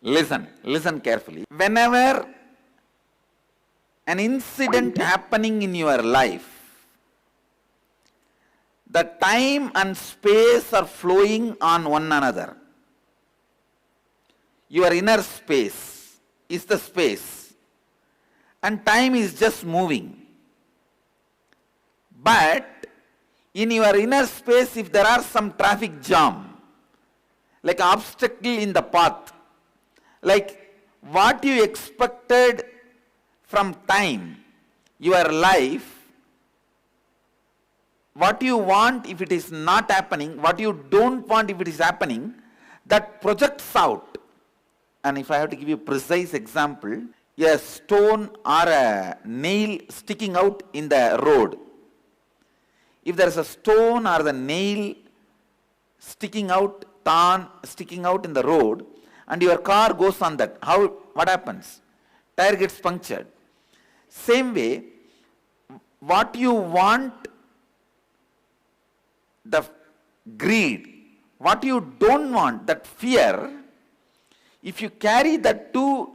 Listen carefully. Whenever an incident happening in your life, the time and space are flowing on one another. Your inner space is the space, and time is just moving. But in your inner space, if there are some traffic jam, like obstacle in the path, like what you expected from time, your life, what you want if it is not happening, what you don't want if it is happening, that projects out. And if I have to give you a precise example, a stone or a nail sticking out in the road. If there is a stone or the nail sticking out, sticking out in the road, and your car goes on that, what happens? Tire gets punctured. Same way, what you want, the greed, what you don't want, that fear, if you carry that two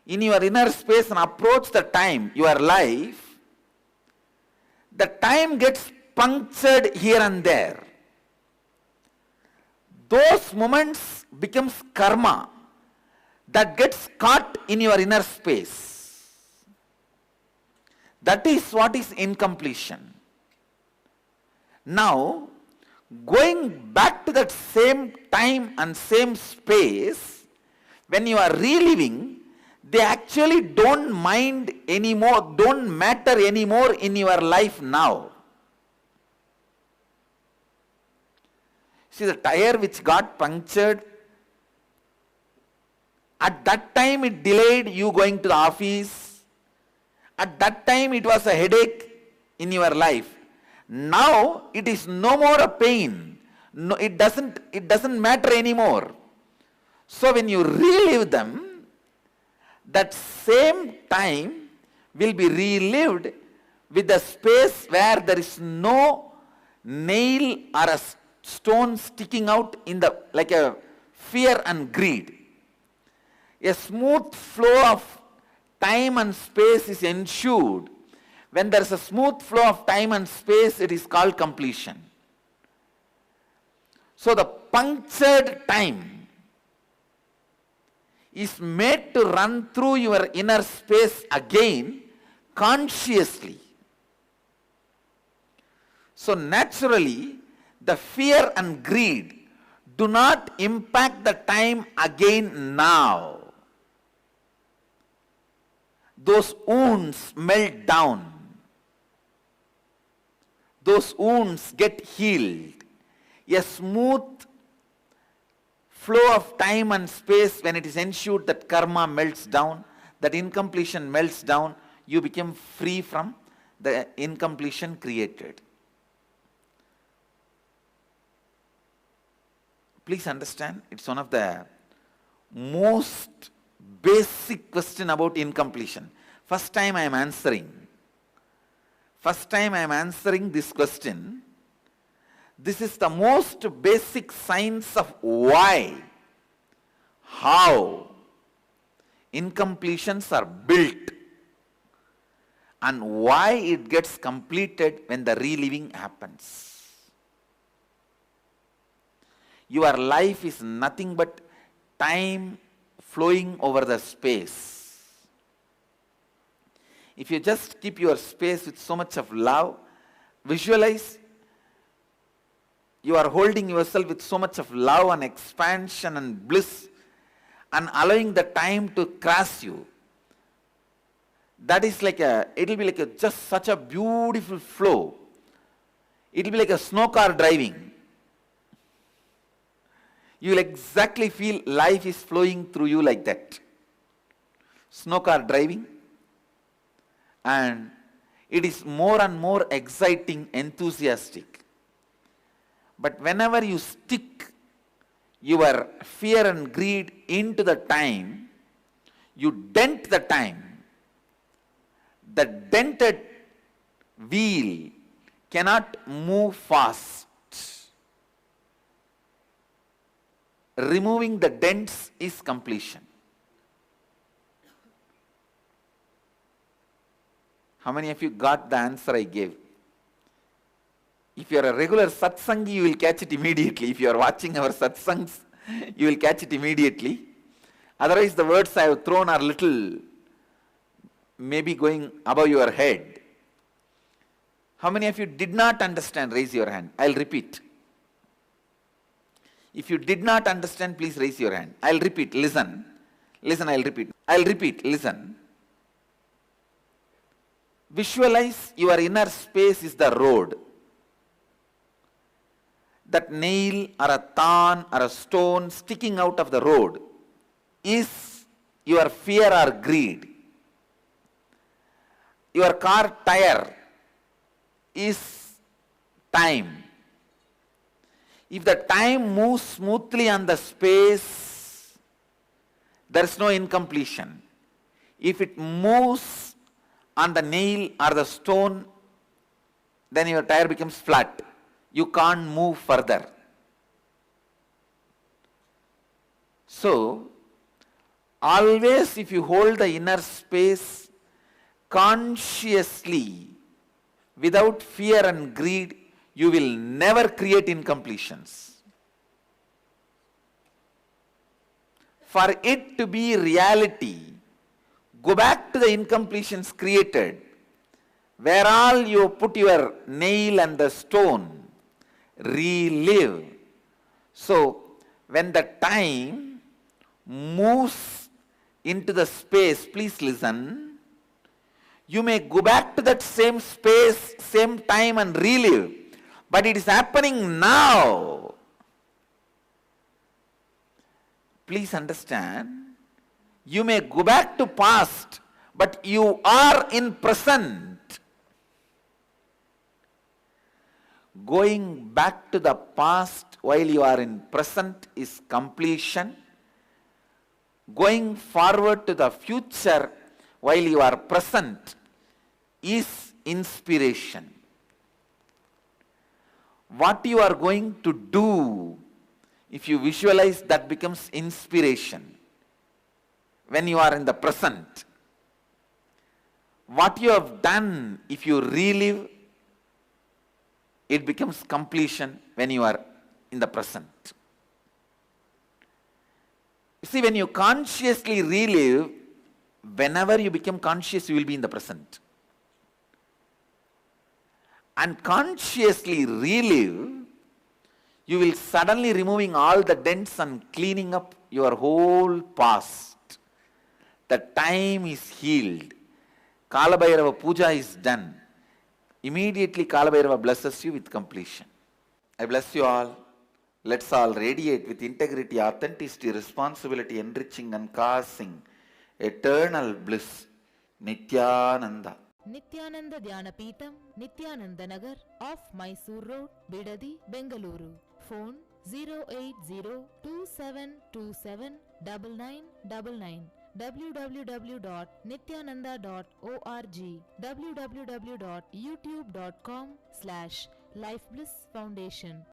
in your inner space and approach the time, your life, the time gets punctured here and there. Those moments becomes karma that gets caught in your inner space. That is what is incompletion. Now, going back to that same time and same space, when you are reliving, they actually don't mind anymore, don't matter anymore in your life now. See, the tire which got punctured, at that time it delayed you going to the office. At that time it was a headache in your life. Now it is no more a pain. No, it doesn't matter anymore. So when you relive them, that same time will be relived with the space where there is no nail or a stone sticking out in the, like a fear and greed. A smooth flow of time and space is ensured. When there is a smooth flow of time and space, it is called completion. So the punctured time is made to run through your inner space again consciously. So naturally, the fear and greed do not impact the time again now. Those wounds melt down. Those wounds get healed. A smooth flow of time and space, when it is ensured that karma melts down, that incompletion melts down, you become free from the incompletion created. Please understand, it's one of the most basic question about incompletion. First time I am answering this question. This is the most basic science of why, how incompletions are built and why it gets completed when the reliving happens. Your life is nothing but time flowing over the space. If you just keep your space with so much of love, visualize you are holding yourself with so much of love and expansion and bliss and allowing the time to cross you. That is like it will be like just such a beautiful flow. It will be like a snow car driving. You will exactly feel life is flowing through you like that. Snow car driving. And it is more and more exciting, enthusiastic. But whenever you stick your fear and greed into the time, you dent the time. The dented wheel cannot move fast. Removing the dents is completion. How many of you got the answer I gave? If you are a regular satsangi, you will catch it immediately. If you are watching our satsangs, you will catch it immediately. Otherwise, the words I have thrown are little, maybe going above your head. How many of you did not understand? Raise your hand. I'll repeat. If you did not understand, please raise your hand. I'll repeat. Listen. Listen, I'll repeat. I'll repeat. Listen. Visualize your inner space is the road. That nail or a thorn or a stone sticking out of the road is your fear or greed. Your car tire is time. If the time moves smoothly on the space, there is no incompletion. If it moves on the nail or the stone, then your tire becomes flat. You can't move further. So, always if you hold the inner space consciously, without fear and greed, you will never create incompletions. For it to be reality, go back to the incompletions created, where all you put your nail and the stone, relive. So, when the time moves into the space, please listen, you may go back to that same space, same time and relive. But it is happening now. Please understand, you may go back to past, but you are in present. Going back to the past while you are in present is completion. Going forward to the future while you are present is inspiration. What you are going to do, if you visualize, that becomes inspiration when you are in the present. What you have done, if you relive, it becomes completion when you are in the present. You see, when you consciously relive, whenever you become conscious, you will be in the present. And consciously relive, you will suddenly removing all the dents and cleaning up your whole past. The time is healed. Kalabhairava puja is done. Immediately Kalabhairava blesses you with completion. I bless you all. Let's all radiate with integrity, authenticity, responsibility, enriching and causing eternal bliss. Nityananda. Nityananda Dhyanapitham, Nityananda Nagar, off Mysore Road, Bidadi, Bengaluru. Phone 08027279999. www.nityananda.org. www.youtube.com/Life Bliss Foundation.